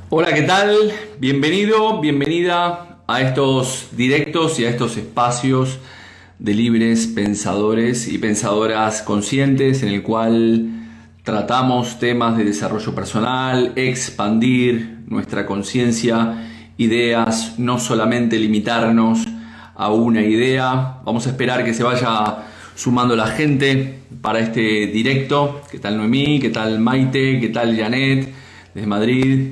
Hola, ¿qué tal? Bienvenido, bienvenida a estos directos y a estos espacios de libres pensadores y pensadoras conscientes en el cual tratamos temas de desarrollo personal, expandir nuestra conciencia, ideas, no solamente limitarnos a una idea. Vamos a esperar que se vaya sumando la gente para este directo. ¿Qué tal Noemí? ¿Qué tal Maite? ¿Qué tal Janet? Desde Madrid.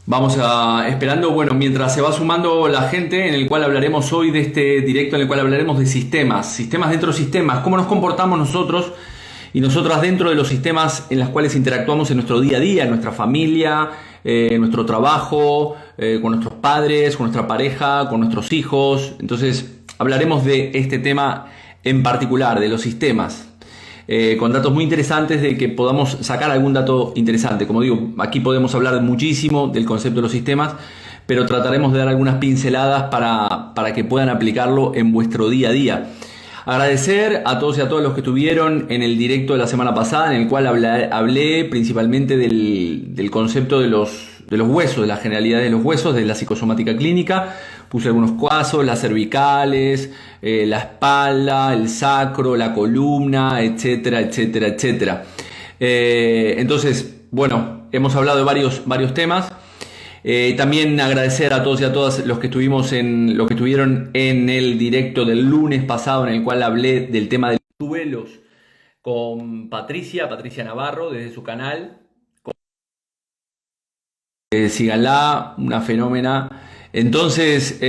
Vamos a esperando, bueno, mientras se va sumando la gente, en el cual hablaremos hoy de este directo, en el cual hablaremos de sistemas dentro de sistemas, cómo nos comportamos nosotros y nosotras dentro de los sistemas en los cuales interactuamos en nuestro día a día, en nuestra familia, en nuestro trabajo, con nuestros padres, con nuestra pareja, con nuestros hijos. Entonces hablaremos de este tema en particular, de los sistemas. Con datos muy interesantes de que podamos sacar algún dato interesante. Como digo, aquí podemos hablar muchísimo del concepto de los sistemas, pero trataremos de dar algunas pinceladas para que puedan aplicarlo en vuestro día a día. Agradecer a todos y a todas los que estuvieron en el directo de la semana pasada, en el cual hablé principalmente del concepto de los huesos, de la generalidad de los huesos, de la psicosomática clínica. Puse algunos casos, las cervicales, la espalda, el sacro, la columna, etcétera, etcétera, etcétera. Entonces, bueno, hemos hablado de varios temas. También agradecer a todos y a todas los que estuvieron en el directo del lunes pasado, en el cual hablé del tema de los duelos con Patricia Navarro, desde su canal. Síganla, una fenómena. Entonces,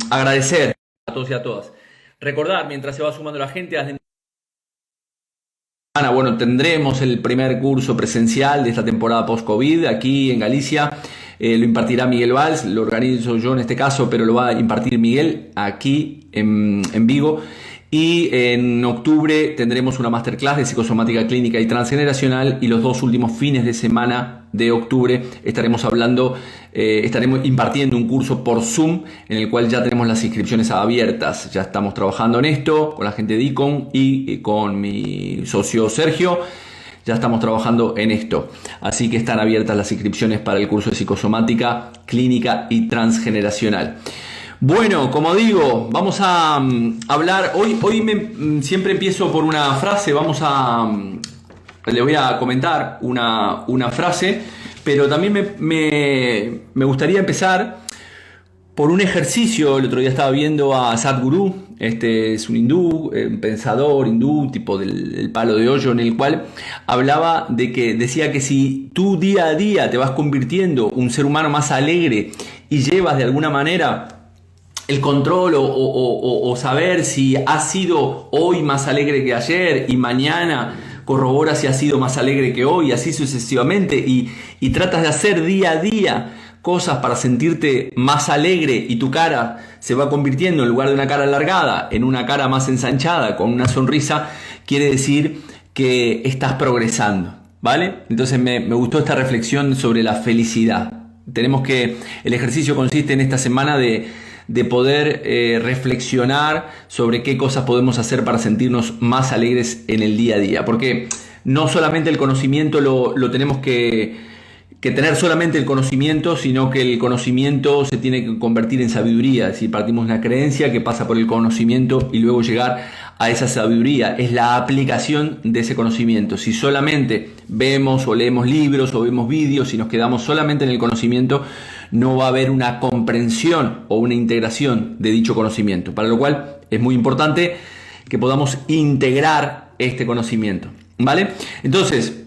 agradecer a todos y a todas. Recordar, mientras se va sumando la gente, bueno, tendremos el primer curso presencial de esta temporada post-COVID aquí en Galicia. Lo impartirá Miguel Valls, lo organizo yo en este caso, pero lo va a impartir Miguel aquí en Vigo. Y en octubre tendremos una masterclass de psicosomática clínica y transgeneracional, y los dos últimos fines de semana de octubre estaremos impartiendo un curso por Zoom, en el cual ya tenemos las inscripciones abiertas. Ya estamos trabajando en esto con la gente de Icon y con mi socio Sergio. Ya estamos trabajando en esto. Así que están abiertas las inscripciones para el curso de psicosomática clínica y transgeneracional. Bueno, como digo, vamos a hablar. Hoy siempre empiezo por una frase. Le voy a comentar una frase, pero también me gustaría empezar por un ejercicio. El otro día estaba viendo a Sadhguru. Este es un hindú, un pensador hindú, tipo del palo de hoyo, en el cual hablaba decía que si tú día a día te vas convirtiendo un ser humano más alegre y llevas de alguna manera el control o saber si has sido hoy más alegre que ayer y mañana corrobora si has sido más alegre que hoy, así sucesivamente, y tratas de hacer día a día cosas para sentirte más alegre, y tu cara se va convirtiendo, en lugar de una cara alargada, en una cara más ensanchada, con una sonrisa, quiere decir que estás progresando, ¿vale? Entonces me gustó esta reflexión sobre la felicidad. El ejercicio consiste en esta semana de poder reflexionar sobre qué cosas podemos hacer para sentirnos más alegres en el día a día, porque no solamente el conocimiento lo tenemos que tener solamente el conocimiento, sino que el conocimiento se tiene que convertir en sabiduría. Es decir, partimos de una creencia que pasa por el conocimiento y luego llegar a esa sabiduría. Es la aplicación de ese conocimiento. Si solamente vemos o leemos libros o vemos vídeos y nos quedamos solamente en el conocimiento, no va a haber una comprensión o una integración de dicho conocimiento, para lo cual es muy importante que podamos integrar este conocimiento, ¿vale? Entonces,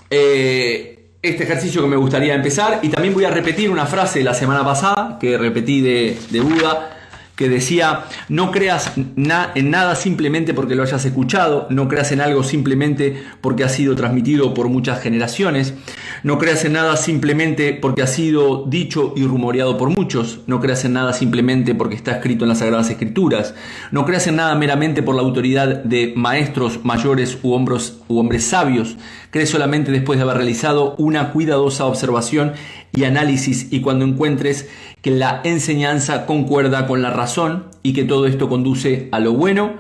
este ejercicio que me gustaría empezar, y también voy a repetir una frase de la semana pasada que repetí de Buda, que decía: no creas en nada simplemente porque lo hayas escuchado, no creas en algo simplemente porque ha sido transmitido por muchas generaciones, no creas en nada simplemente porque ha sido dicho y rumoreado por muchos, no creas en nada simplemente porque está escrito en las Sagradas Escrituras, no creas en nada meramente por la autoridad de maestros mayores u hombres sabios, crees solamente después de haber realizado una cuidadosa observación y análisis, y cuando encuentres que la enseñanza concuerda con la razón y que todo esto conduce a lo bueno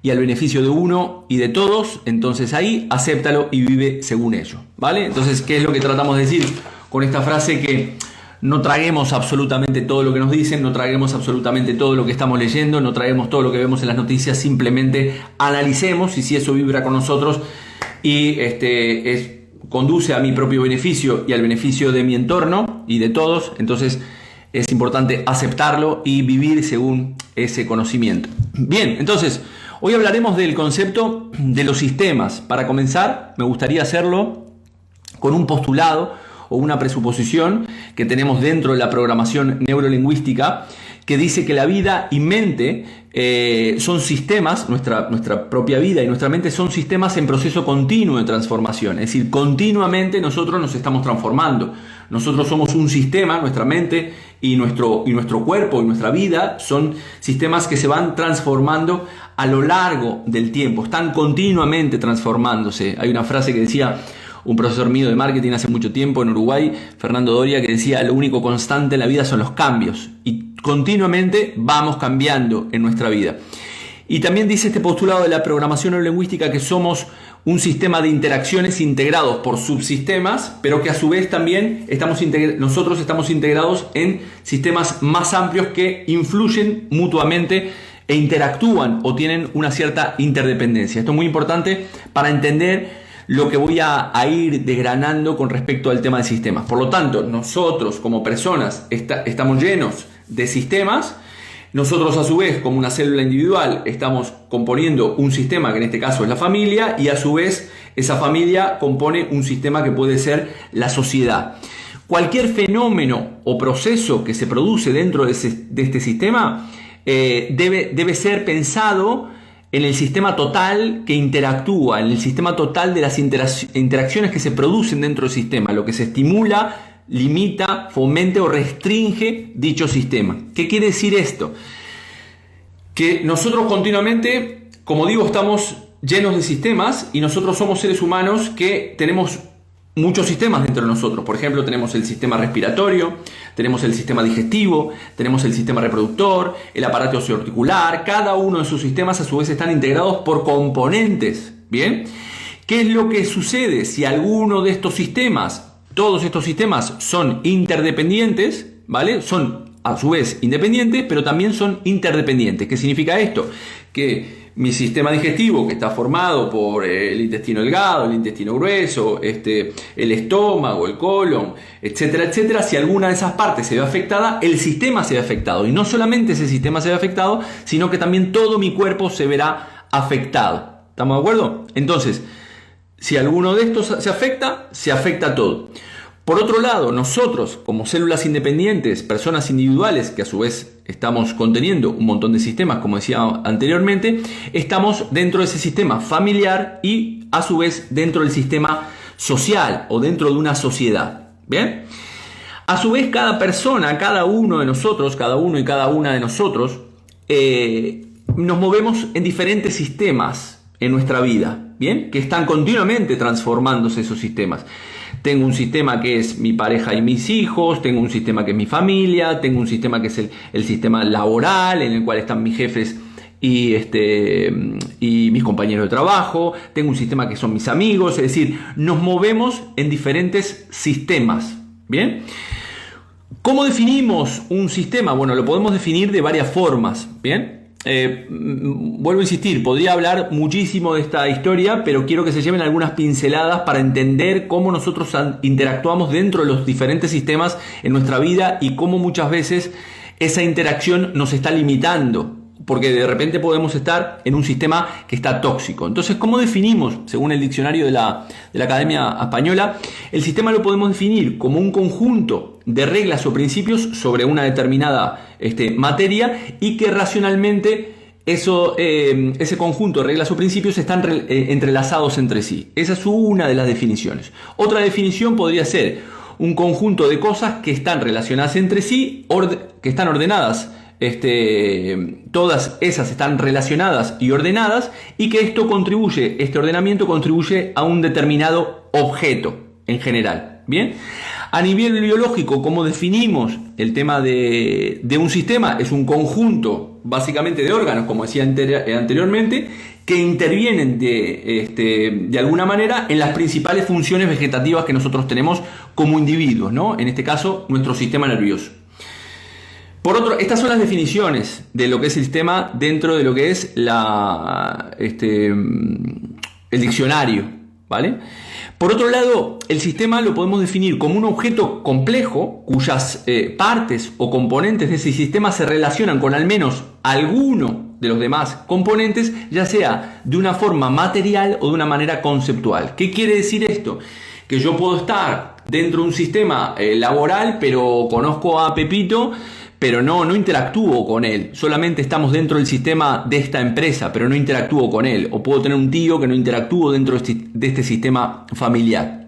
y al beneficio de uno y de todos, entonces ahí acéptalo y vive según ello, ¿vale? Entonces, ¿qué es lo que tratamos de decir con esta frase que no traguemos absolutamente todo lo que nos dicen, no traguemos absolutamente todo lo que estamos leyendo, no traguemos todo lo que vemos en las noticias, simplemente analicemos y si eso vibra con nosotros y conduce a mi propio beneficio y al beneficio de mi entorno y de todos, entonces es importante aceptarlo y vivir según ese conocimiento. Bien, entonces hoy hablaremos del concepto de los sistemas. Para comenzar, me gustaría hacerlo con un postulado o una presuposición que tenemos dentro de la programación neurolingüística que dice que la vida y mente son sistemas, nuestra propia vida y nuestra mente son sistemas en proceso continuo de transformación. Es decir, continuamente nosotros nos estamos transformando. Nosotros somos un sistema, nuestra mente y nuestro cuerpo y nuestra vida son sistemas que se van transformando a lo largo del tiempo, están continuamente transformándose. Hay una frase que decía un profesor mío de marketing hace mucho tiempo en Uruguay, Fernando Doria, que decía: lo único constante en la vida son los cambios, y continuamente vamos cambiando en nuestra vida. Y también dice este postulado de la programación neurolingüística que somos un sistema de interacciones integrados por subsistemas, pero que a su vez también nosotros estamos integrados en sistemas más amplios que influyen mutuamente e interactúan o tienen una cierta interdependencia. Esto es muy importante para entender lo que voy a ir desgranando con respecto al tema de sistemas. Por lo tanto, nosotros como personas estamos llenos de sistemas. Nosotros a su vez, como una célula individual, estamos componiendo un sistema que en este caso es la familia, y a su vez esa familia compone un sistema que puede ser la sociedad. Cualquier fenómeno o proceso que se produce dentro de este sistema debe ser pensado en el sistema total que interactúa, en el sistema total de las interacciones que se producen dentro del sistema, lo que se estimula, limita, fomenta o restringe dicho sistema. ¿Qué quiere decir esto? Que nosotros continuamente, como digo, estamos llenos de sistemas y nosotros somos seres humanos que tenemos muchos sistemas dentro de nosotros. Por ejemplo, tenemos el sistema respiratorio, tenemos el sistema digestivo, tenemos el sistema reproductor, el aparato osteoarticular. Cada uno de esos sistemas a su vez están integrados por componentes. ¿Bien? ¿Qué es lo que sucede si alguno de estos sistemas, todos estos sistemas son interdependientes, ¿vale? Son a su vez independientes, pero también son interdependientes? ¿Qué significa esto? Que mi sistema digestivo, que está formado por el intestino delgado, el intestino grueso, el estómago, el colon, etcétera, etcétera, si alguna de esas partes se ve afectada, el sistema se ve afectado. Y no solamente ese sistema se ve afectado, sino que también todo mi cuerpo se verá afectado. ¿Estamos de acuerdo? Entonces, si alguno de estos se afecta todo. Por otro lado, nosotros, como células independientes, personas individuales, que a su vez estamos conteniendo un montón de sistemas, como decía anteriormente, estamos dentro de ese sistema familiar y a su vez dentro del sistema social o dentro de una sociedad. ¿Bien? A su vez, cada persona, cada uno de nosotros, cada uno y cada una de nosotros, nos movemos en diferentes sistemas en nuestra vida, ¿bien? Que están continuamente transformándose esos sistemas. Tengo un sistema que es mi pareja y mis hijos, tengo un sistema que es mi familia, tengo un sistema que es el sistema laboral, en el cual están mis jefes y mis compañeros de trabajo, tengo un sistema que son mis amigos, es decir, nos movemos en diferentes sistemas, ¿bien? ¿Cómo definimos un sistema? Bueno, lo podemos definir de varias formas, ¿bien? Vuelvo a insistir, podría hablar muchísimo de esta historia, pero quiero que se lleven algunas pinceladas para entender cómo nosotros interactuamos dentro de los diferentes sistemas en nuestra vida y cómo muchas veces esa interacción nos está limitando, porque de repente podemos estar en un sistema que está tóxico. Entonces, ¿cómo definimos, según el diccionario de la Academia Española? El sistema lo podemos definir como un conjunto de reglas o principios sobre una determinada materia y que racionalmente ese conjunto de reglas o principios están entrelazados entre sí. Esa es una de las definiciones. Otra definición podría ser un conjunto de cosas que están relacionadas entre sí, que están ordenadas. Todas esas están relacionadas y ordenadas, y que este ordenamiento contribuye a un determinado objeto en general. Bien, a nivel biológico, ¿cómo definimos el tema de un sistema? Es un conjunto básicamente de órganos, como decía anteriormente, que intervienen de alguna manera en las principales funciones vegetativas que nosotros tenemos como individuos, ¿no? En este caso, nuestro sistema nervioso. Por otro, estas son las definiciones de lo que es el sistema dentro de lo que es el diccionario, ¿vale? Por otro lado, el sistema lo podemos definir como un objeto complejo cuyas partes o componentes de ese sistema se relacionan con al menos alguno de los demás componentes, ya sea de una forma material o de una manera conceptual. ¿Qué quiere decir esto? Que yo puedo estar dentro de un sistema laboral, pero conozco a Pepito, pero no interactúo con él. Solamente estamos dentro del sistema de esta empresa, pero no interactúo con él. O puedo tener un tío que no interactúo dentro de este sistema familiar.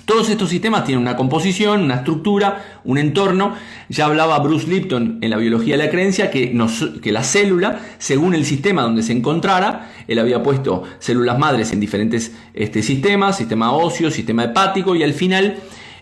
Todos estos sistemas tienen una composición, una estructura, un entorno. Ya hablaba Bruce Lipton en la biología de la creencia que la célula, según el sistema donde se encontrara, él había puesto células madres en diferentes sistemas, sistema óseo, sistema hepático, y al final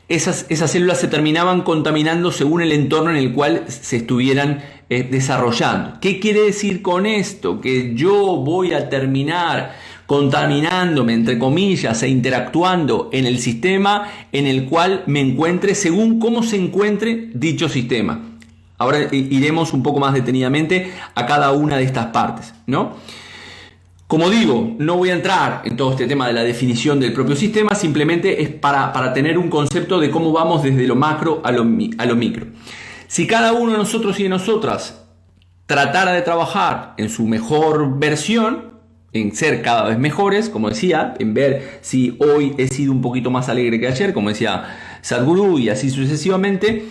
esas células se terminaban contaminando según el entorno en el cual se estuvieran desarrollando. ¿Qué quiere decir con esto? Que yo voy a terminar contaminándome, entre comillas, e interactuando en el sistema en el cual me encuentre según cómo se encuentre dicho sistema. Ahora iremos un poco más detenidamente a cada una de estas partes, ¿no? Como digo, no voy a entrar en todo este tema de la definición del propio sistema, simplemente es para tener un concepto de cómo vamos desde lo macro a lo micro. Si cada uno de nosotros y de nosotras tratara de trabajar en su mejor versión, en ser cada vez mejores, como decía, en ver si hoy he sido un poquito más alegre que ayer, como decía Sadhguru, y así sucesivamente,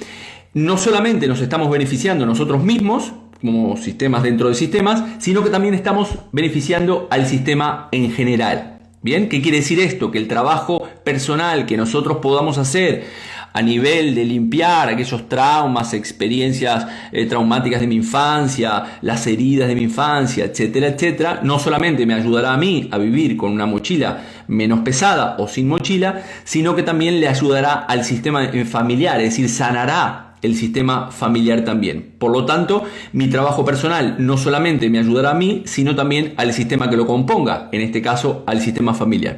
no solamente nos estamos beneficiando nosotros mismos, como sistemas dentro de sistemas, sino que también estamos beneficiando al sistema en general. ¿Bien? ¿Qué quiere decir esto? Que el trabajo personal que nosotros podamos hacer a nivel de limpiar aquellos traumas, experiencias traumáticas de mi infancia, las heridas de mi infancia, etcétera, etcétera, no solamente me ayudará a mí a vivir con una mochila menos pesada o sin mochila, sino que también le ayudará al sistema familiar, es decir, sanará el sistema familiar también. Por lo tanto, mi trabajo personal no solamente me ayudará a mí, sino también al sistema que lo componga, en este caso al sistema familiar.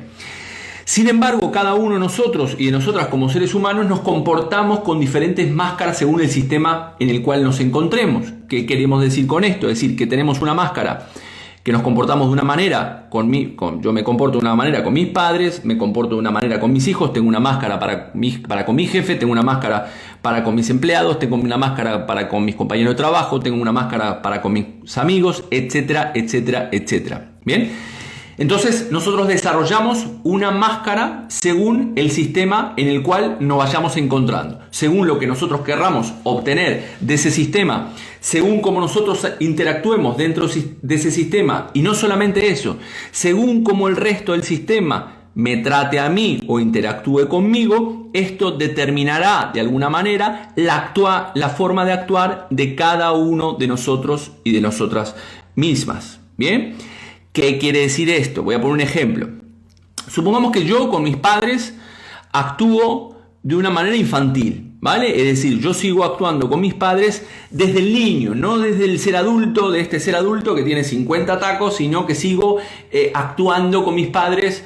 Sin embargo, cada uno de nosotros y de nosotras como seres humanos nos comportamos con diferentes máscaras según el sistema en el cual nos encontremos. ¿Qué queremos decir con esto? Es decir, que tenemos una máscara que nos comportamos de una manera, yo me comporto de una manera con mis padres, me comporto de una manera con mis hijos, tengo una máscara para con mi jefe, tengo una máscara para con mis empleados, tengo una máscara para con mis compañeros de trabajo, tengo una máscara para con mis amigos, etcétera, etcétera, etcétera. ¿Bien? Entonces nosotros desarrollamos una máscara según el sistema en el cual nos vayamos encontrando, según lo que nosotros querramos obtener de ese sistema, según cómo nosotros interactuemos dentro de ese sistema, y no solamente eso, según cómo el resto del sistema me trate a mí o interactúe conmigo, esto determinará de alguna manera la forma de actuar de cada uno de nosotros y de nosotras mismas. ¿Bien? ¿Qué quiere decir esto? Voy a poner un ejemplo. Supongamos que yo con mis padres actúo de una manera infantil, ¿vale? Es decir, yo sigo actuando con mis padres desde el niño, no desde el ser adulto, de este ser adulto que tiene 50 tacos, sino que sigo actuando con mis padres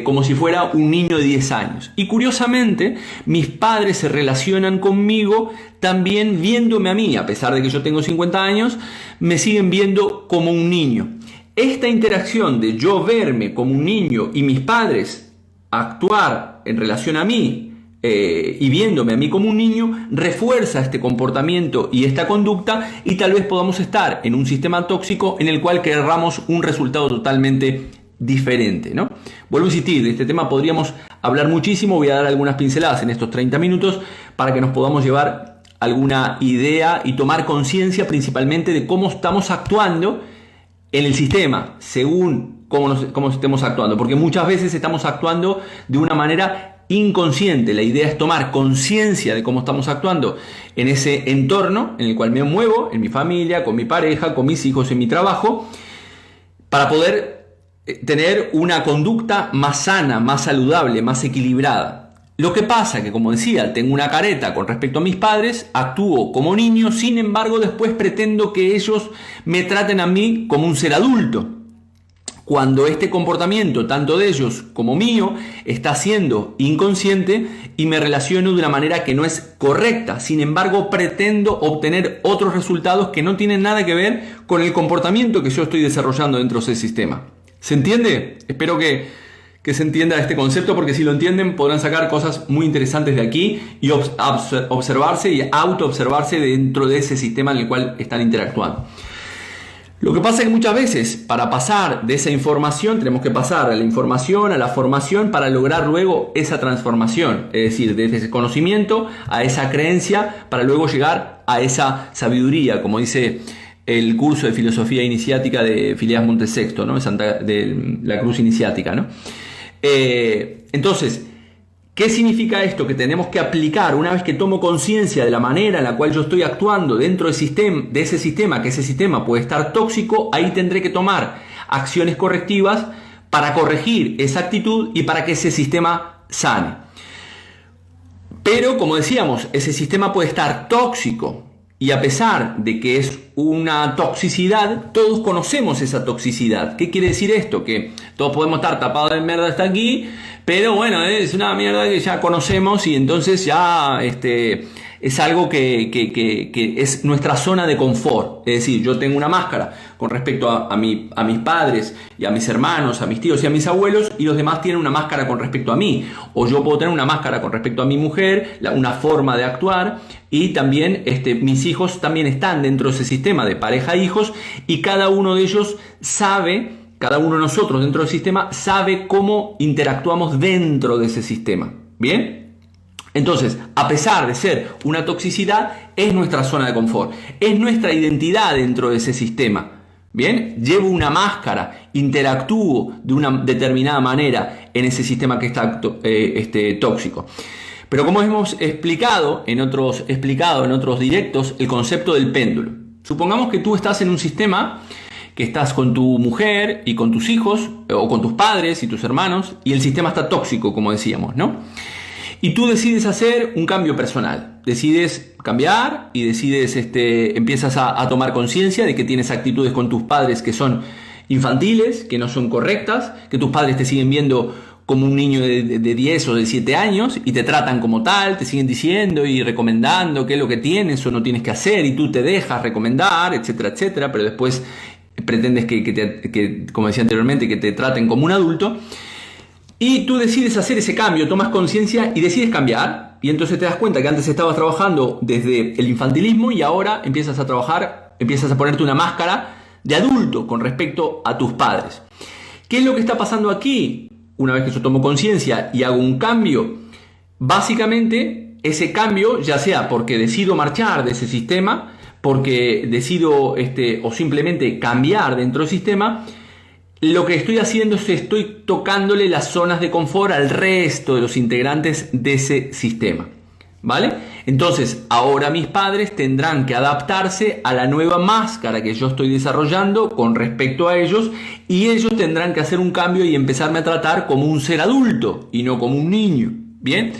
como si fuera un niño de 10 años. Y curiosamente, mis padres se relacionan conmigo también viéndome a mí, a pesar de que yo tengo 50 años, me siguen viendo como un niño. Esta interacción de yo verme como un niño y mis padres actuar en relación a mí y viéndome a mí como un niño refuerza este comportamiento y esta conducta, y tal vez podamos estar en un sistema tóxico en el cual querramos un resultado totalmente diferente, ¿no? Vuelvo a insistir, de este tema podríamos hablar muchísimo. Voy a dar algunas pinceladas en estos 30 minutos para que nos podamos llevar alguna idea y tomar conciencia principalmente de cómo estamos actuando en el sistema, según cómo estemos actuando, porque muchas veces estamos actuando de una manera inconsciente. La idea es tomar conciencia de cómo estamos actuando en ese entorno en el cual me muevo, en mi familia, con mi pareja, con mis hijos, en mi trabajo, para poder tener una conducta más sana, más saludable, más equilibrada. Lo que pasa que, como decía, tengo una careta con respecto a mis padres, actúo como niño, sin embargo después pretendo que ellos me traten a mí como un ser adulto, cuando este comportamiento, tanto de ellos como mío, está siendo inconsciente y me relaciono de una manera que no es correcta. Sin embargo, pretendo obtener otros resultados que no tienen nada que ver con el comportamiento que yo estoy desarrollando dentro de ese sistema. ¿Se entiende? Espero que se entienda este concepto, porque si lo entienden podrán sacar cosas muy interesantes de aquí y observarse y autoobservarse dentro de ese sistema en el cual están interactuando. Lo que pasa es que muchas veces para pasar de esa información tenemos que pasar a la información, a la formación para lograr luego esa transformación. Es decir, desde ese conocimiento a esa creencia para luego llegar a esa sabiduría, como dice el curso de filosofía iniciática de Phileas Montesecto, ¿no? De la Cruz Iniciática, ¿no? Entonces, ¿qué significa esto? Que tenemos que aplicar, una vez que tomo conciencia de la manera en la cual yo estoy actuando dentro de ese sistema, que ese sistema puede estar tóxico, ahí tendré que tomar acciones correctivas para corregir esa actitud y para que ese sistema sane. Pero, como decíamos, ese sistema puede estar tóxico y a pesar de que es una toxicidad, todos conocemos esa toxicidad. ¿Qué quiere decir esto? Que todos podemos estar tapados de mierda hasta aquí, pero bueno, es una mierda que ya conocemos y entonces ya es algo que es nuestra zona de confort. Es decir, yo tengo una máscara con respecto a mis padres y a mis hermanos, a mis tíos y a mis abuelos, y los demás tienen una máscara con respecto a mí. O yo puedo tener una máscara con respecto a mi mujer, una forma de actuar, y también mis hijos también están dentro de ese sistema de pareja-hijos, y cada uno de ellos sabe, cada uno de nosotros dentro del sistema sabe cómo interactuamos dentro de ese sistema. ¿Bien? Entonces, a pesar de ser una toxicidad, es nuestra zona de confort, es nuestra identidad dentro de ese sistema. ¿Bien? Llevo una máscara, interactúo de una determinada manera en ese sistema que está tóxico. Pero como hemos explicado en otros directos, el concepto del péndulo. Supongamos que tú estás en un sistema, que estás con tu mujer y con tus hijos, o con tus padres y tus hermanos, y el sistema está tóxico, como decíamos, ¿no? Y tú decides hacer un cambio personal, decides cambiar y empiezas a tomar conciencia de que tienes actitudes con tus padres que son infantiles, que no son correctas, que tus padres te siguen viendo como un niño de 10 o de 7 años y te tratan como tal, te siguen diciendo y recomendando qué es lo que tienes o no tienes que hacer y tú te dejas recomendar, etcétera, etcétera, pero después pretendes que, como decía anteriormente, que te traten como un adulto. Y tú decides hacer ese cambio, tomas conciencia y decides cambiar. Y entonces te das cuenta que antes estabas trabajando desde el infantilismo y ahora empiezas a ponerte una máscara de adulto con respecto a tus padres. ¿Qué es lo que está pasando aquí? Una vez que yo tomo conciencia y hago un cambio, básicamente ese cambio, ya sea porque decido marchar de ese sistema, porque decido o simplemente cambiar dentro del sistema, lo que estoy haciendo es estoy tocándole las zonas de confort al resto de los integrantes de ese sistema. ¿Vale? Entonces, ahora mis padres tendrán que adaptarse a la nueva máscara que yo estoy desarrollando con respecto a ellos, y ellos tendrán que hacer un cambio y empezarme a tratar como un ser adulto y no como un niño. ¿Bien?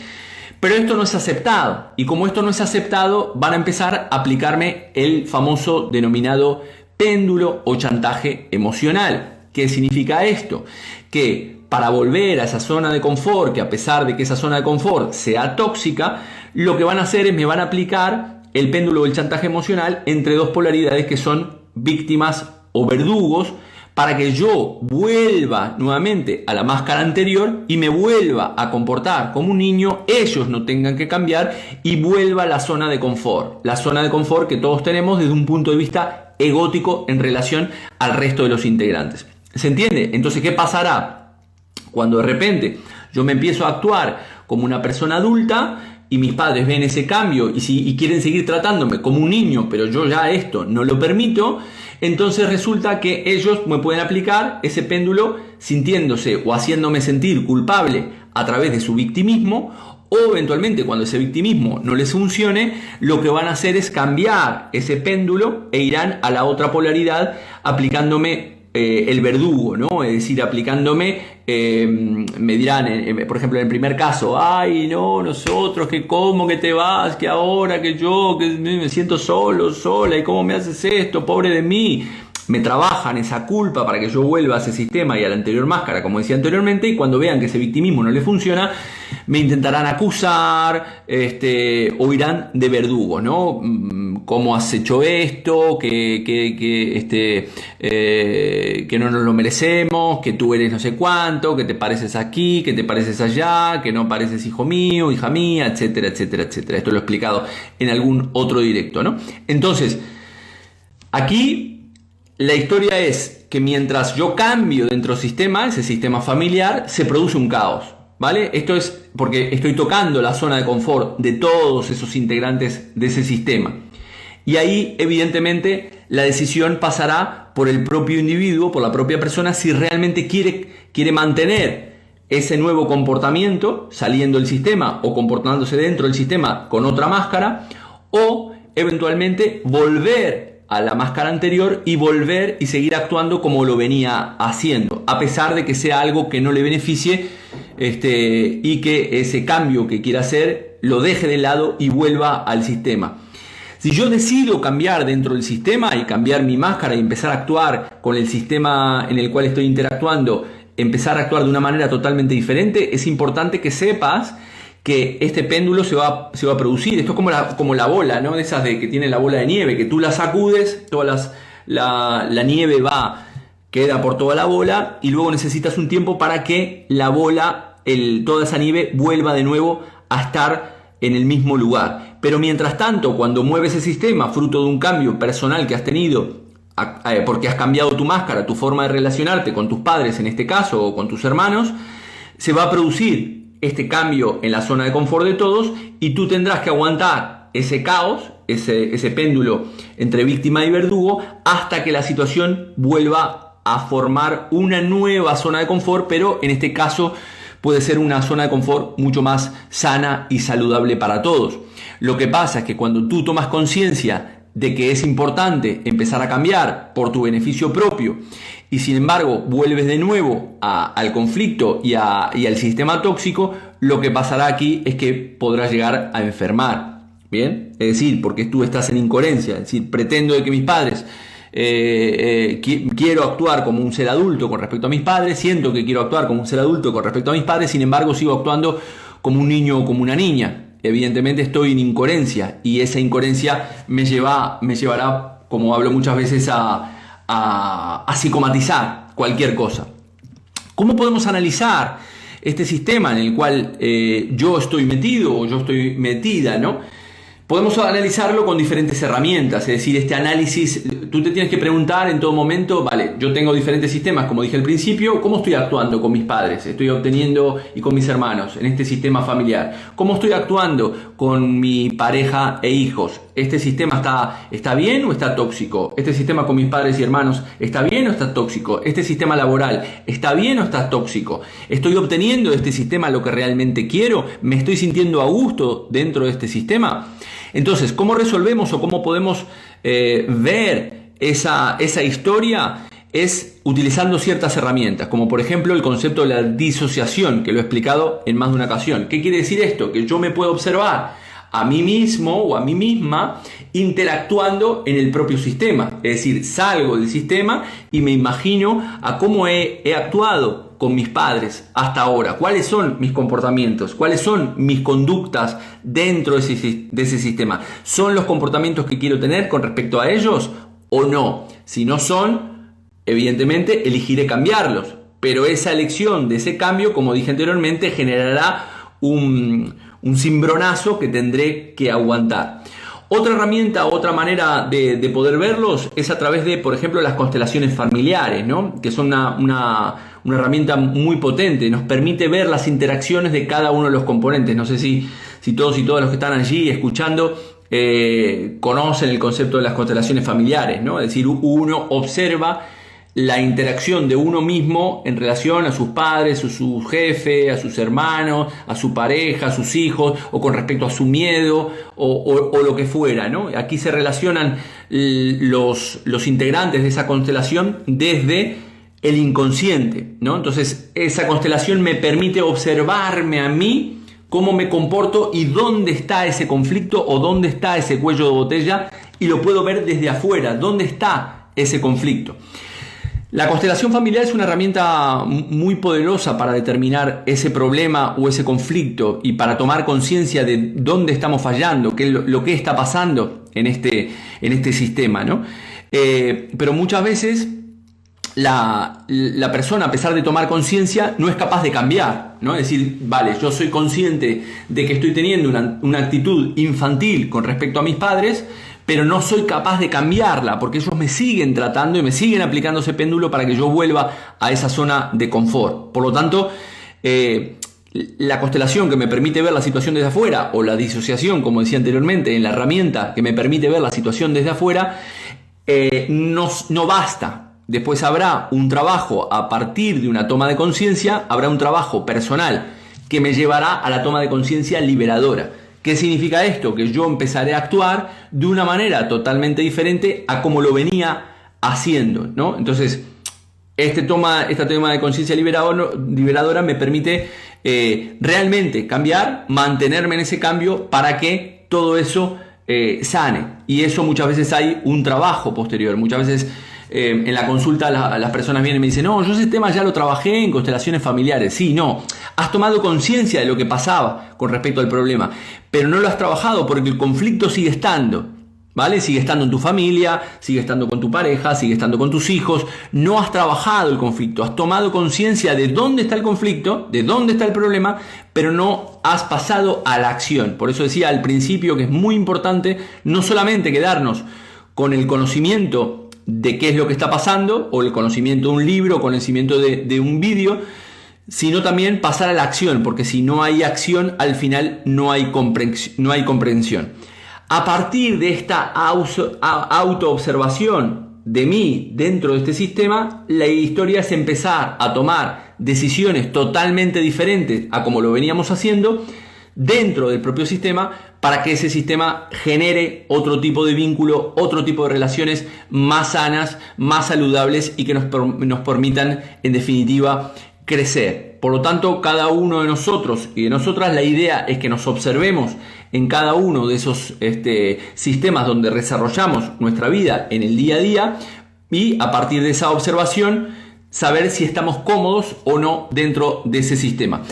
Pero esto no es aceptado, y como esto no es aceptado, van a empezar a aplicarme el famoso denominado péndulo o chantaje emocional. ¿Qué significa esto? Que para volver a esa zona de confort, que a pesar de que esa zona de confort sea tóxica, lo que van a hacer es me van a aplicar el péndulo del chantaje emocional entre dos polaridades que son víctimas o verdugos, para que yo vuelva nuevamente a la máscara anterior y me vuelva a comportar como un niño, ellos no tengan que cambiar y vuelva a la zona de confort. La zona de confort que todos tenemos desde un punto de vista egótico en relación al resto de los integrantes. ¿Se entiende? Entonces, ¿qué pasará? Cuando de repente yo me empiezo a actuar como una persona adulta y mis padres ven ese cambio y quieren seguir tratándome como un niño, pero yo ya esto no lo permito, entonces resulta que ellos me pueden aplicar ese péndulo sintiéndose o haciéndome sentir culpable a través de su victimismo, o eventualmente cuando ese victimismo no les funcione, lo que van a hacer es cambiar ese péndulo e irán a la otra polaridad aplicándome el verdugo, ¿no? Es decir, aplicándome, me dirán, por ejemplo, en el primer caso, ay, no, nosotros, que cómo que te vas, que ahora, que yo, que me siento solo, sola, y cómo me haces esto, pobre de mí. me trabajan esa culpa para que yo vuelva a ese sistema y a la anterior máscara, como decía anteriormente, y cuando vean que ese victimismo no le funciona, me intentarán acusar, o irán de verdugo, ¿no? ¿Cómo has hecho esto? Que no nos lo merecemos, que tú eres no sé cuánto, que te pareces aquí, que te pareces allá, que no pareces hijo mío, hija mía, etcétera, etcétera, etcétera. Esto lo he explicado en algún otro directo, ¿no? Entonces, aquí la historia es que mientras yo cambio dentro del sistema, ese sistema familiar, se produce un caos, ¿vale? Esto es porque estoy tocando la zona de confort de todos esos integrantes de ese sistema. Y ahí, evidentemente, la decisión pasará por el propio individuo, por la propia persona, si realmente quiere mantener ese nuevo comportamiento saliendo del sistema o comportándose dentro del sistema con otra máscara, o eventualmente volver a la máscara anterior y volver y seguir actuando como lo venía haciendo, a pesar de que sea algo que no le beneficie, y que ese cambio que quiera hacer lo deje de lado y vuelva al sistema. Si yo decido cambiar dentro del sistema y cambiar mi máscara y empezar a actuar con el sistema en el cual estoy interactuando, empezar a actuar de una manera totalmente diferente, es importante que sepas que este péndulo se va a producir. Esto es como la bola, ¿no? De esas de que tiene la bola de nieve, que tú la sacudes, la nieve queda por toda la bola y luego necesitas un tiempo para que la bola, toda esa nieve vuelva de nuevo a estar en el mismo lugar. Pero mientras tanto, cuando mueves ese sistema, fruto de un cambio personal que has tenido, porque has cambiado tu máscara, tu forma de relacionarte con tus padres en este caso, o con tus hermanos, se va a producir este cambio en la zona de confort de todos y tú tendrás que aguantar ese caos, ese péndulo entre víctima y verdugo, hasta que la situación vuelva a formar una nueva zona de confort, pero en este caso puede ser una zona de confort mucho más sana y saludable para todos. Lo que pasa es que cuando tú tomas conciencia de que es importante empezar a cambiar por tu beneficio propio y sin embargo vuelves de nuevo al conflicto y al sistema tóxico, lo que pasará aquí es que podrás llegar a enfermar, ¿bien? Es decir, porque tú estás en incoherencia, es decir, pretendo de que mis padres, quiero actuar como un ser adulto con respecto a mis padres, siento que quiero actuar como un ser adulto con respecto a mis padres, sin embargo sigo actuando como un niño o como una niña. Evidentemente estoy en incoherencia y esa incoherencia me llevará, como hablo muchas veces, a psicomatizar cualquier cosa. ¿Cómo podemos analizar este sistema en el cual yo estoy metido o yo estoy metida, ¿no? Podemos analizarlo con diferentes herramientas, es decir, este análisis, tú te tienes que preguntar en todo momento, vale, yo tengo diferentes sistemas, como dije al principio, ¿cómo estoy actuando con mis padres? Estoy obteniendo y con mis hermanos en este sistema familiar. ¿Cómo estoy actuando con mi pareja e hijos? ¿Este sistema está bien o está tóxico? ¿Este sistema con mis padres y hermanos está bien o está tóxico? ¿Este sistema laboral está bien o está tóxico? ¿Estoy obteniendo de este sistema lo que realmente quiero? ¿Me estoy sintiendo a gusto dentro de este sistema? Entonces, ¿cómo resolvemos o cómo podemos ver esa historia? Es utilizando ciertas herramientas, como por ejemplo el concepto de la disociación, que lo he explicado en más de una ocasión. ¿Qué quiere decir esto? Que yo me puedo observar a mí mismo o a mí misma interactuando en el propio sistema. Es decir, salgo del sistema y me imagino a cómo he actuado con mis padres hasta ahora. ¿Cuáles son mis comportamientos? ¿Cuáles son mis conductas dentro de ese sistema? ¿Son los comportamientos que quiero tener con respecto a ellos o no? Si no son, evidentemente elegiré cambiarlos. Pero esa elección de ese cambio, como dije anteriormente, generará un cimbronazo que tendré que aguantar. Otra herramienta, otra manera de poder verlos es a través de, por ejemplo, las constelaciones familiares, ¿no? Que son una herramienta muy potente, nos permite ver las interacciones de cada uno de los componentes. No sé si todos y todas los que están allí escuchando conocen el concepto de las constelaciones familiares, ¿no? Es decir, uno observa la interacción de uno mismo en relación a sus padres, a su jefe, a sus hermanos, a su pareja, a sus hijos, o con respecto a su miedo, o lo que fuera, ¿no? Aquí se relacionan los integrantes de esa constelación desde el inconsciente, ¿no? Entonces, esa constelación me permite observarme a mí, cómo me comporto y dónde está ese conflicto o dónde está ese cuello de botella, y lo puedo ver desde afuera, dónde está ese conflicto. La constelación familiar es una herramienta muy poderosa para determinar ese problema o ese conflicto y para tomar conciencia de dónde estamos fallando, qué es lo que está pasando en este sistema, ¿no? Pero muchas veces la persona, a pesar de tomar conciencia, no es capaz de cambiar, ¿no? Es decir, vale, yo soy consciente de que estoy teniendo una actitud infantil con respecto a mis padres, pero no soy capaz de cambiarla porque ellos me siguen tratando y me siguen aplicando ese péndulo para que yo vuelva a esa zona de confort. Por lo tanto, la constelación que me permite ver la situación desde afuera, o la disociación, como decía anteriormente, en la herramienta que me permite ver la situación desde afuera, no basta. Después habrá un trabajo a partir de una toma de conciencia, habrá un trabajo personal que me llevará a la toma de conciencia liberadora. ¿Qué significa esto? Que yo empezaré a actuar de una manera totalmente diferente a como lo venía haciendo, ¿no? Entonces, esta toma de conciencia liberadora me permite realmente cambiar, mantenerme en ese cambio para que todo eso sane. Y eso muchas veces hay un trabajo posterior. Muchas veces en la consulta las personas vienen y me dicen, no, yo ese tema ya lo trabajé en constelaciones familiares. Sí, no, has tomado conciencia de lo que pasaba con respecto al problema, pero no lo has trabajado porque el conflicto sigue estando, ¿vale? Sigue estando en tu familia, sigue estando con tu pareja, sigue estando con tus hijos. No has trabajado el conflicto, has tomado conciencia de dónde está el conflicto, de dónde está el problema, pero no has pasado a la acción. Por eso decía al principio que es muy importante no solamente quedarnos con el conocimiento de qué es lo que está pasando, o el conocimiento de un libro, o conocimiento de un vídeo, sino también pasar a la acción, porque si no hay acción, al final no hay comprensión. A partir de esta autoobservación de mí dentro de este sistema, la historia es empezar a tomar decisiones totalmente diferentes a como lo veníamos haciendo dentro del propio sistema, para que ese sistema genere otro tipo de vínculo, otro tipo de relaciones más sanas, más saludables y que nos permitan, en definitiva, crecer. Por lo tanto, cada uno de nosotros y de nosotras, la idea es que nos observemos en cada uno de esos sistemas donde desarrollamos nuestra vida en el día a día, y a partir de esa observación saber si estamos cómodos o no dentro de ese sistema.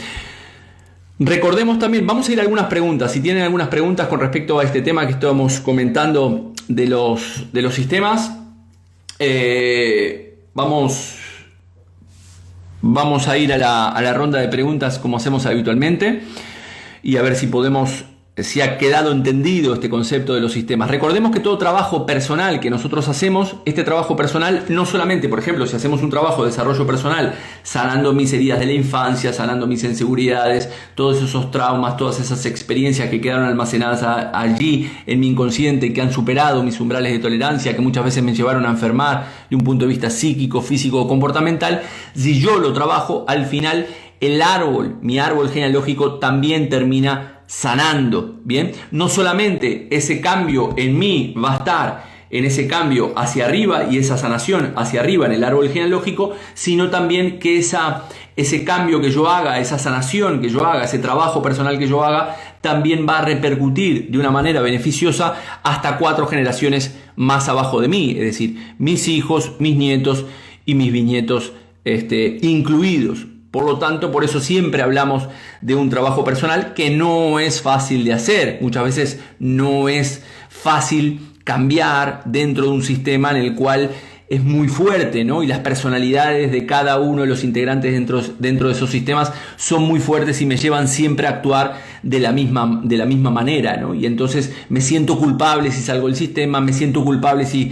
Recordemos también, vamos a ir a algunas preguntas. Si tienen algunas preguntas con respecto a este tema que estamos comentando de los sistemas, vamos a ir a la ronda de preguntas como hacemos habitualmente, y a ver si ha quedado entendido este concepto de los sistemas. Recordemos que todo trabajo personal que nosotros hacemos, este trabajo personal, no solamente, por ejemplo, si hacemos un trabajo de desarrollo personal, sanando mis heridas de la infancia, sanando mis inseguridades, todos esos traumas, todas esas experiencias que quedaron almacenadas allí en mi inconsciente, que han superado mis umbrales de tolerancia, que muchas veces me llevaron a enfermar de un punto de vista psíquico, físico o comportamental, si yo lo trabajo, al final mi árbol genealógico también termina sanando, ¿bien? No solamente ese cambio en mí va a estar en ese cambio hacia arriba y esa sanación hacia arriba en el árbol genealógico, sino también que ese cambio que yo haga, esa sanación que yo haga, ese trabajo personal que yo haga, también va a repercutir de una manera beneficiosa hasta 4 generaciones más abajo de mí, es decir, mis hijos, mis nietos y mis bisnietos incluidos. Por lo tanto, por eso siempre hablamos de un trabajo personal que no es fácil de hacer. Muchas veces no es fácil cambiar dentro de un sistema en el cual es muy fuerte, ¿no? Y las personalidades de cada uno de los integrantes dentro de esos sistemas son muy fuertes y me llevan siempre a actuar de la misma manera, ¿no? Y entonces me siento culpable si salgo del sistema, me siento culpable si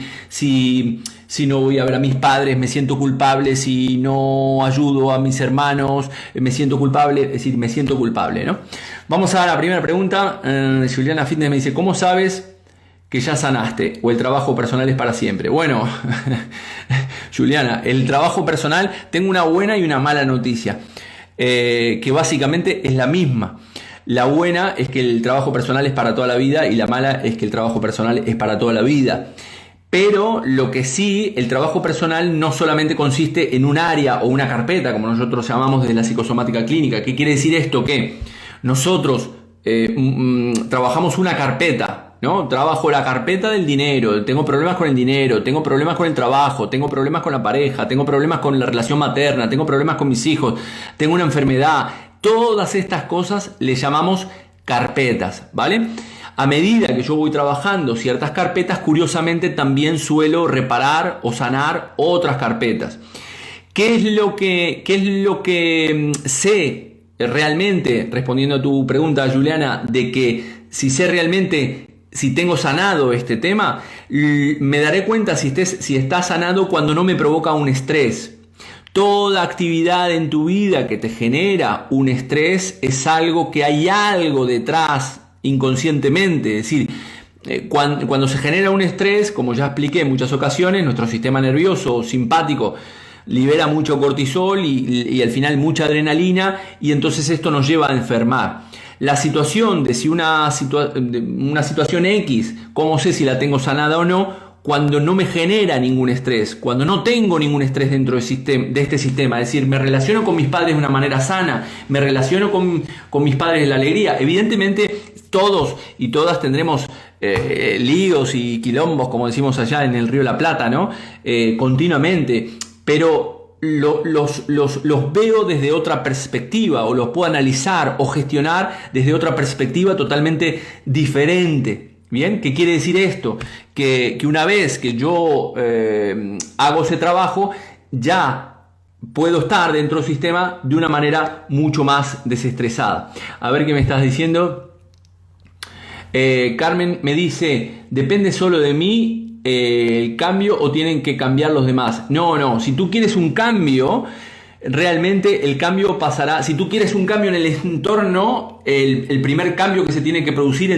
no voy a ver a mis padres, me siento culpable si no ayudo a mis hermanos, me siento culpable, ¿no? Vamos a la primera pregunta. Juliana Fitness me dice, ¿cómo sabes que ya sanaste o el trabajo personal es para siempre? Bueno, Juliana, el trabajo personal, tengo una buena y una mala noticia, que básicamente es la misma. La buena es que el trabajo personal es para toda la vida, y la mala es que el trabajo personal es para toda la vida. Pero lo que sí, el trabajo personal no solamente consiste en un área o una carpeta, como nosotros llamamos desde la psicosomática clínica. ¿Qué quiere decir esto? Que nosotros trabajamos una carpeta, ¿no? Trabajo la carpeta del dinero, tengo problemas con el dinero, tengo problemas con el trabajo, tengo problemas con la pareja, tengo problemas con la relación materna, tengo problemas con mis hijos, tengo una enfermedad. Todas estas cosas le llamamos carpetas, ¿vale? A medida que yo voy trabajando ciertas carpetas, curiosamente también suelo reparar o sanar otras carpetas. ¿Qué es lo que sé realmente, respondiendo a tu pregunta, Juliana, de que si sé realmente si tengo sanado este tema? Me daré cuenta si está sanado cuando no me provoca un estrés. Toda actividad en tu vida que te genera un estrés es algo que hay algo detrás inconscientemente. Es decir, cuando se genera un estrés, como ya expliqué en muchas ocasiones, nuestro sistema nervioso simpático libera mucho cortisol y al final mucha adrenalina, y entonces esto nos lleva a enfermar. La situación de si una situación X, ¿cómo sé si la tengo sanada o no? Cuando no me genera ningún estrés, cuando no tengo ningún estrés dentro de este sistema. Es decir, me relaciono con mis padres de una manera sana, me relaciono con mis padres en la alegría. Evidentemente todos y todas tendremos líos y quilombos, como decimos allá en el Río de la Plata, ¿no? Continuamente, pero los veo desde otra perspectiva, o los puedo analizar o gestionar desde otra perspectiva totalmente diferente. Bien, ¿qué quiere decir esto? Que una vez que yo hago ese trabajo, ya puedo estar dentro del sistema de una manera mucho más desestresada. A ver qué me estás diciendo. Carmen me dice, ¿depende solo de mí el cambio o tienen que cambiar los demás? No, si tú quieres un cambio, realmente el cambio pasará. Si tú quieres un cambio en el entorno, el primer cambio que se tiene que producir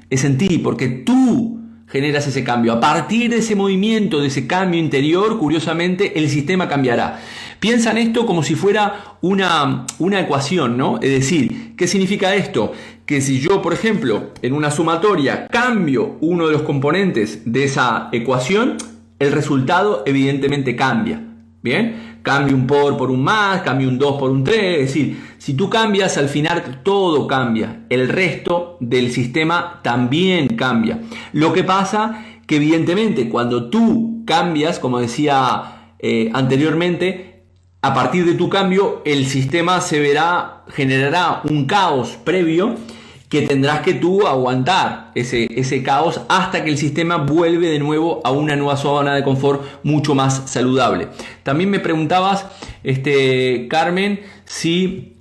es en ti, porque tú generas ese cambio. A partir de ese movimiento, de ese cambio interior, curiosamente, el sistema cambiará. Piensa en esto como si fuera una ecuación, ¿no? Es decir, ¿qué significa esto? Que si yo, por ejemplo, en una sumatoria cambio uno de los componentes de esa ecuación, el resultado evidentemente cambia. ¿Bien? Cambio un por un más, cambio un 2 por un 3. Es decir, si tú cambias, al final todo cambia. El resto del sistema también cambia. Lo que pasa que evidentemente cuando tú cambias, como decía anteriormente, a partir de tu cambio el sistema generará un caos previo que tendrás que tú aguantar ese caos hasta que el sistema vuelve de nuevo a una nueva zona de confort mucho más saludable. También me preguntabas, Carmen, si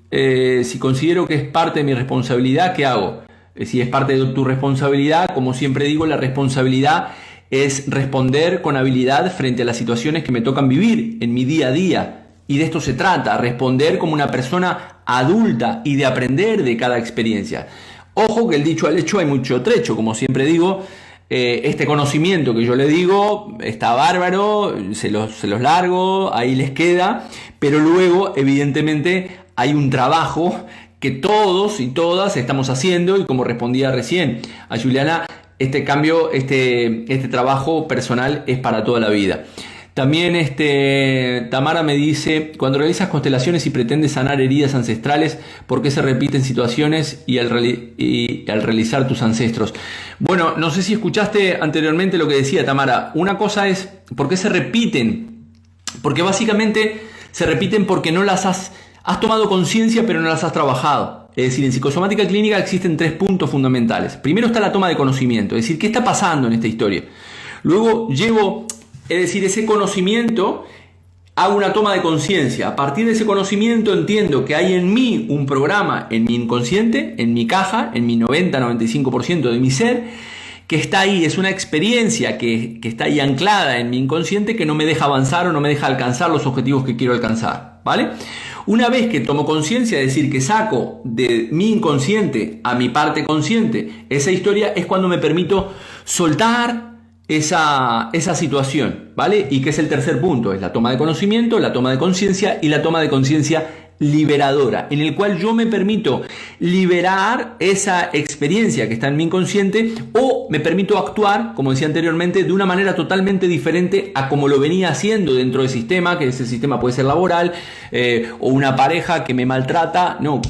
considero que es parte de mi responsabilidad, ¿qué hago? Si es parte de tu responsabilidad, como siempre digo, la responsabilidad es responder con habilidad frente a las situaciones que me tocan vivir en mi día a día. Y de esto se trata, responder como una persona adulta y de aprender de cada experiencia. Ojo que el dicho al hecho hay mucho trecho, como siempre digo, este conocimiento que yo le digo está bárbaro, se los largo, ahí les queda, pero luego evidentemente hay un trabajo que todos y todas estamos haciendo, y como respondía recién a Juliana, este cambio, este trabajo personal es para toda la vida. También Tamara me dice, cuando realizas constelaciones y pretendes sanar heridas ancestrales, ¿por qué se repiten situaciones y al realizar tus ancestros? Bueno, no sé si escuchaste anteriormente lo que decía Tamara. Una cosa es, ¿por qué se repiten? Porque básicamente se repiten porque no las has tomado conciencia, pero no las has trabajado. Es decir, en psicosomática clínica existen 3 puntos fundamentales. Primero está la toma de conocimiento, es decir, ¿qué está pasando en esta historia? Luego es decir, ese conocimiento, hago una toma de conciencia. A partir de ese conocimiento entiendo que hay en mí un programa, en mi inconsciente, en mi caja, en mi 90-95% de mi ser, que está ahí. Es una experiencia que está ahí anclada en mi inconsciente, que no me deja avanzar o no me deja alcanzar los objetivos que quiero alcanzar, ¿vale? Una vez que tomo conciencia, es decir, que saco de mi inconsciente a mi parte consciente esa historia, es cuando me permito soltar esa situación, ¿vale? Y que es el tercer punto, es la toma de conocimiento, la toma de conciencia y la toma de conciencia liberadora, en el cual yo me permito liberar esa experiencia que está en mi inconsciente, o me permito actuar, como decía anteriormente, de una manera totalmente diferente a como lo venía haciendo dentro del sistema, que ese sistema puede ser laboral, o una pareja que me maltrata. No,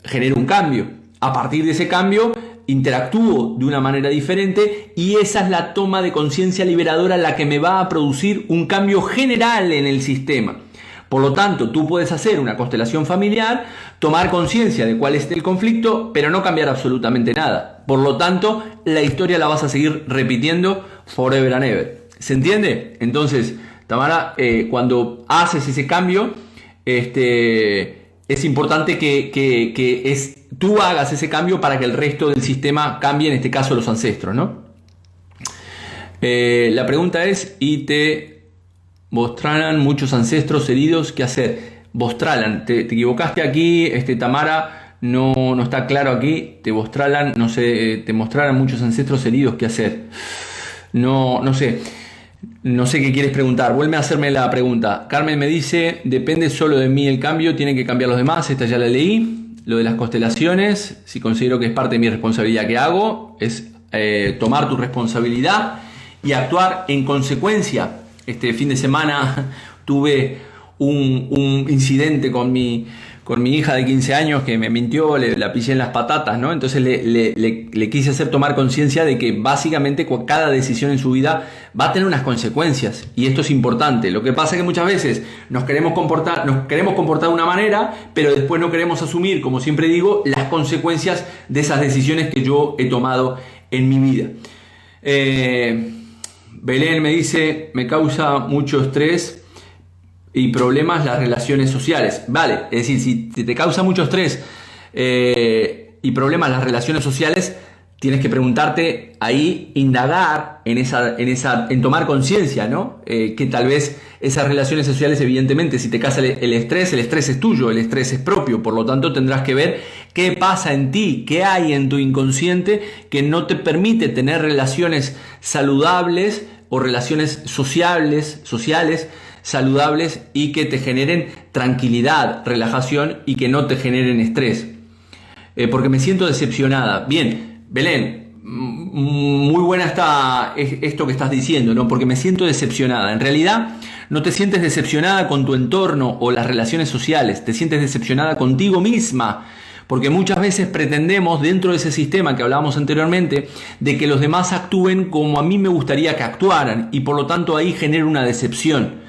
genero un cambio. A partir de ese cambio, interactúo de una manera diferente y esa es la toma de conciencia liberadora la que me va a producir un cambio general en el sistema. Por lo tanto, tú puedes hacer una constelación familiar, tomar conciencia de cuál es el conflicto, pero no cambiar absolutamente nada. Por lo tanto, la historia la vas a seguir repitiendo forever and ever. ¿Se entiende? Entonces, Tamara, cuando haces ese cambio, es importante que tú hagas ese cambio para que el resto del sistema cambie, en este caso los ancestros, ¿no? La pregunta es, ¿y te mostraran muchos ancestros heridos? ¿Qué hacer? Vostralan, te equivocaste aquí, Tamara, no está claro aquí, te vostralan, no sé, te mostraran muchos ancestros heridos, ¿qué hacer? No sé qué quieres preguntar, vuelve a hacerme la pregunta. Carmen me dice, depende solo de mí el cambio, tienen que cambiar los demás, esta ya la leí. Lo de las constelaciones, si considero que es parte de mi responsabilidad, que hago es tomar tu responsabilidad y actuar en consecuencia. Este fin de semana tuve un incidente con mi hija de 15 años que me mintió, la pillé en las patatas, ¿no? Entonces le quise hacer tomar conciencia de que básicamente cada decisión en su vida va a tener unas consecuencias y esto es importante. Lo que pasa es que muchas veces nos queremos comportar de una manera, pero después no queremos asumir, como siempre digo, las consecuencias de esas decisiones que yo he tomado en mi vida. Belén me dice, me causa mucho estrés y problemas las relaciones sociales. Vale, es decir, si te causa mucho estrés y problemas las relaciones sociales, tienes que preguntarte ahí, indagar en tomar conciencia, ¿no? Que tal vez esas relaciones sociales, evidentemente, si te causa el estrés es tuyo, el estrés es propio, por lo tanto tendrás que ver qué pasa en ti, qué hay en tu inconsciente que no te permite tener relaciones saludables o relaciones sociales, saludables y que te generen tranquilidad, relajación y que no te generen estrés. Porque me siento decepcionada. Bien, Belén, muy buena está esto que estás diciendo, ¿no? Porque me siento decepcionada. En realidad no te sientes decepcionada con tu entorno o las relaciones sociales, te sientes decepcionada contigo misma. Porque muchas veces pretendemos, dentro de ese sistema que hablábamos anteriormente, de que los demás actúen como a mí me gustaría que actuaran y por lo tanto ahí genera una decepción.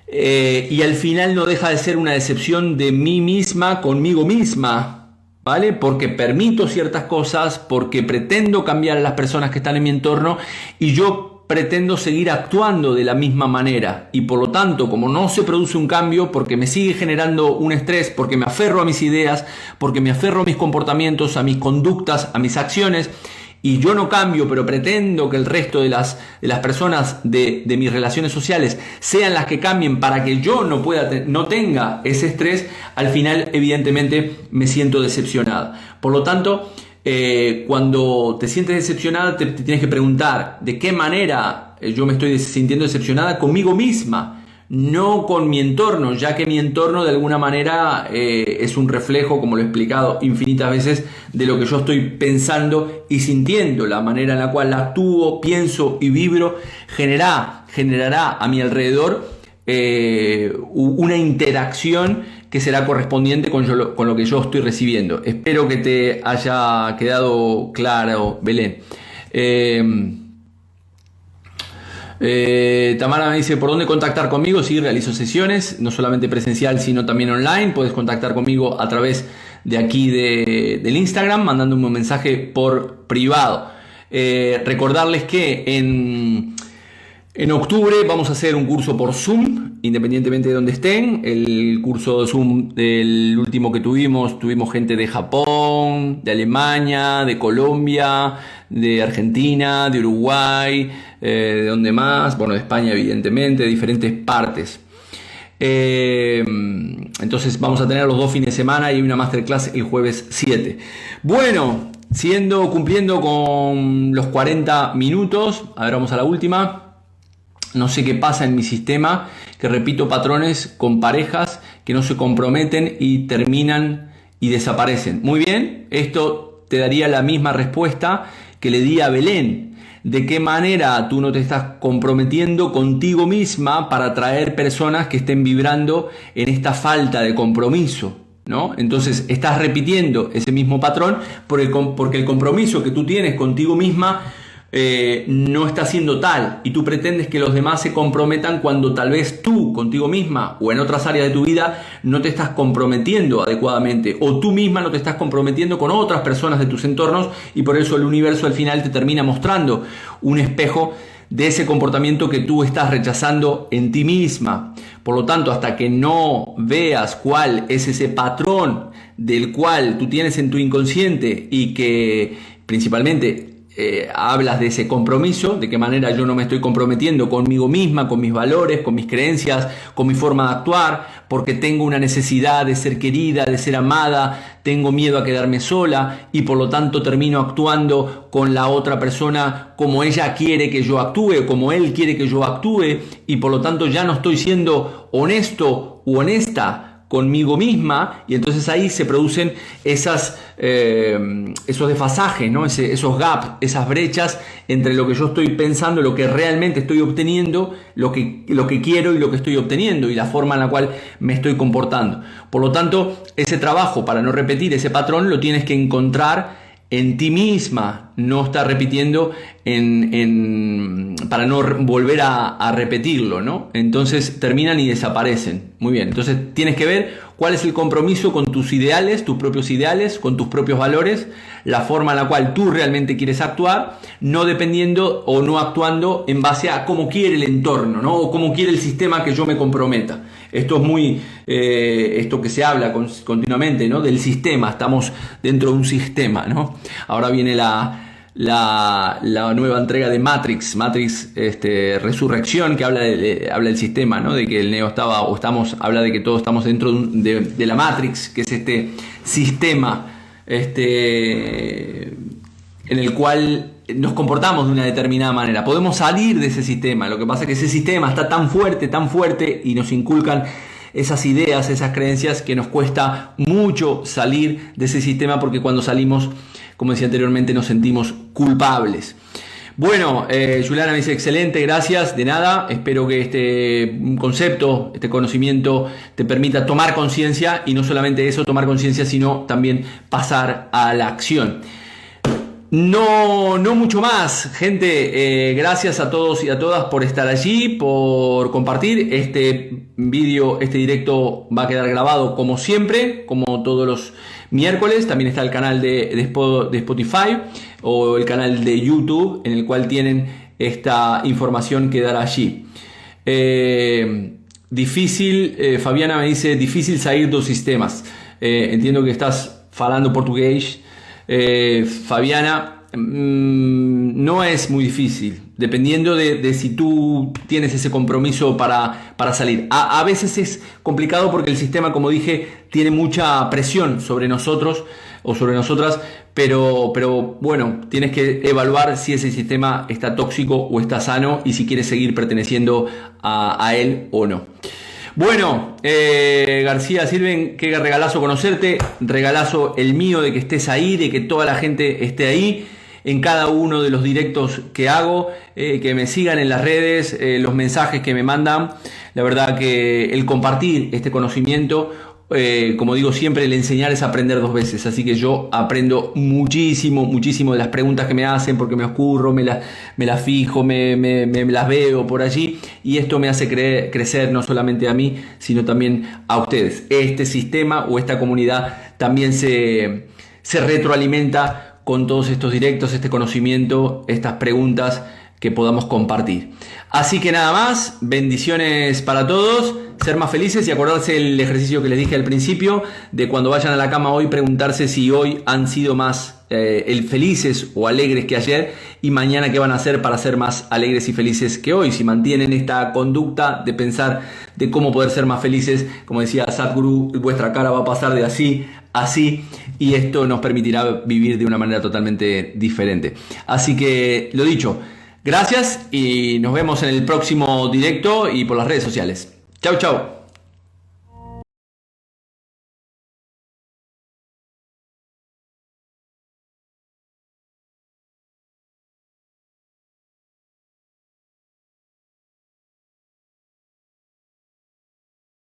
Y al final no deja de ser una decepción de mí misma conmigo misma. ¿Vale? Porque permito ciertas cosas, porque pretendo cambiar a las personas que están en mi entorno y yo pretendo seguir actuando de la misma manera y por lo tanto, como no se produce un cambio, porque me sigue generando un estrés, porque me aferro a mis ideas, porque me aferro a mis comportamientos, a mis conductas, a mis acciones y yo no cambio, pero pretendo que el resto de las personas de mis relaciones sociales sean las que cambien para que yo no tenga ese estrés, al final evidentemente me siento decepcionada. Por lo tanto, cuando te sientes decepcionada te tienes que preguntar de qué manera yo me estoy sintiendo decepcionada conmigo misma, no con mi entorno, ya que mi entorno de alguna manera es un reflejo, como lo he explicado infinitas veces, de lo que yo estoy pensando y sintiendo. La manera en la cual actúo, pienso y vibro generará a mi alrededor una interacción que será correspondiente con lo que yo estoy recibiendo. Espero que te haya quedado claro, Belén. Tamara me dice, ¿por dónde contactar conmigo? Sí, realizo sesiones, no solamente presencial, sino también online. Puedes contactar conmigo a través de aquí del Instagram, mandándome un mensaje por privado. Recordarles que en octubre vamos a hacer un curso por Zoom, independientemente de donde estén. El curso de Zoom, el último que tuvimos gente de Japón, de Alemania, de Colombia, de Argentina, de Uruguay, de donde más, bueno, de España evidentemente, de diferentes partes. Entonces vamos a tener los 2 fines de semana y una masterclass el jueves 7. Bueno, cumpliendo con los 40 minutos, a ver, vamos a la última. No sé qué pasa en mi sistema, que repito patrones con parejas que no se comprometen y terminan y desaparecen. Muy bien, esto te daría la misma respuesta que le di a Belén. ¿De qué manera tú no te estás comprometiendo contigo misma para atraer personas que estén vibrando en esta falta de compromiso? ¿no? Entonces estás repitiendo ese mismo patrón porque el compromiso que tú tienes contigo misma no está siendo tal, y tú pretendes que los demás se comprometan cuando tal vez tú contigo misma o en otras áreas de tu vida no te estás comprometiendo adecuadamente, o tú misma no te estás comprometiendo con otras personas de tus entornos, y por eso el universo al final te termina mostrando un espejo de ese comportamiento que tú estás rechazando en ti misma. Por lo tanto, hasta que no veas cuál es ese patrón del cual tú tienes en tu inconsciente y que principalmente hablas de ese compromiso, de qué manera yo no me estoy comprometiendo conmigo misma, con mis valores, con mis creencias, con mi forma de actuar, porque tengo una necesidad de ser querida, de ser amada, tengo miedo a quedarme sola y por lo tanto termino actuando con la otra persona como ella quiere que yo actúe, como él quiere que yo actúe, y por lo tanto ya no estoy siendo honesto u honesta conmigo misma, y entonces ahí se producen esos desfasajes, ¿no? Esos gaps, esas brechas entre lo que yo estoy pensando, lo que realmente estoy obteniendo, lo que quiero y lo que estoy obteniendo, y la forma en la cual me estoy comportando. Por lo tanto, ese trabajo para no repetir ese patrón lo tienes que encontrar en ti misma, no estar repitiendo para no volver a repetirlo, ¿no? Entonces terminan y desaparecen. Muy bien, entonces tienes que ver cuál es el compromiso con tus ideales, tus propios ideales, con tus propios valores, la forma en la cual tú realmente quieres actuar, no dependiendo o no actuando en base a cómo quiere el entorno, ¿no? O cómo quiere el sistema que yo me comprometa. Esto es muy, esto que se habla continuamente, ¿no? Del sistema, estamos dentro de un sistema, ¿no? Ahora viene la nueva entrega de Matrix, Resurrección, que habla del sistema, ¿no? De que el Neo habla de que todos estamos dentro de la Matrix, que es este sistema, en el cual nos comportamos de una determinada manera. Podemos salir de ese sistema, lo que pasa es que ese sistema está tan fuerte y nos inculcan esas ideas, esas creencias, que nos cuesta mucho salir de ese sistema, porque cuando salimos, como decía anteriormente, nos sentimos culpables. Bueno, Juliana me dice excelente, gracias, de nada. Espero que este concepto, este conocimiento te permita tomar conciencia, y no solamente eso, tomar conciencia, sino también pasar a la acción. No mucho más, gente. Gracias a todos y a todas por estar allí, por compartir este vídeo. Este directo va a quedar grabado como siempre, como todos los miércoles. También está el canal de Spotify o el canal de YouTube, en el cual tienen esta información, quedará allí. Fabiana me dice, difícil salir dos sistemas. Entiendo que estás falando portugués. Fabiana, no es muy difícil, dependiendo de si tú tienes ese compromiso para salir. A veces es complicado porque el sistema, como dije, tiene mucha presión sobre nosotros o sobre nosotras, pero bueno, tienes que evaluar si ese sistema está tóxico o está sano, y si quieres seguir perteneciendo a él o no. Bueno, García Silven, qué regalazo conocerte, regalazo el mío de que estés ahí, de que toda la gente esté ahí en cada uno de los directos que hago, que me sigan en las redes, los mensajes que me mandan. La verdad que el compartir este conocimiento, como digo siempre, el enseñar es aprender dos veces, así que yo aprendo muchísimo de las preguntas que me hacen, porque me ocurro, me las fijo, me las veo por allí, y esto me hace crecer no solamente a mí, sino también a ustedes. Este sistema o esta comunidad también se retroalimenta con todos estos directos, este conocimiento, estas preguntas que podamos compartir. Así que nada más, bendiciones para todos, ser más felices, y acordarse el ejercicio que les dije al principio, de cuando vayan a la cama hoy, preguntarse si hoy han sido más felices o alegres que ayer, y mañana qué van a hacer para ser más alegres y felices que hoy. Si mantienen esta conducta de pensar de cómo poder ser más felices, como decía Sadhguru, vuestra cara va a pasar de así, y esto nos permitirá vivir de una manera totalmente diferente. Así que, lo dicho, gracias, y nos vemos en el próximo directo y por las redes sociales. Chau, chau.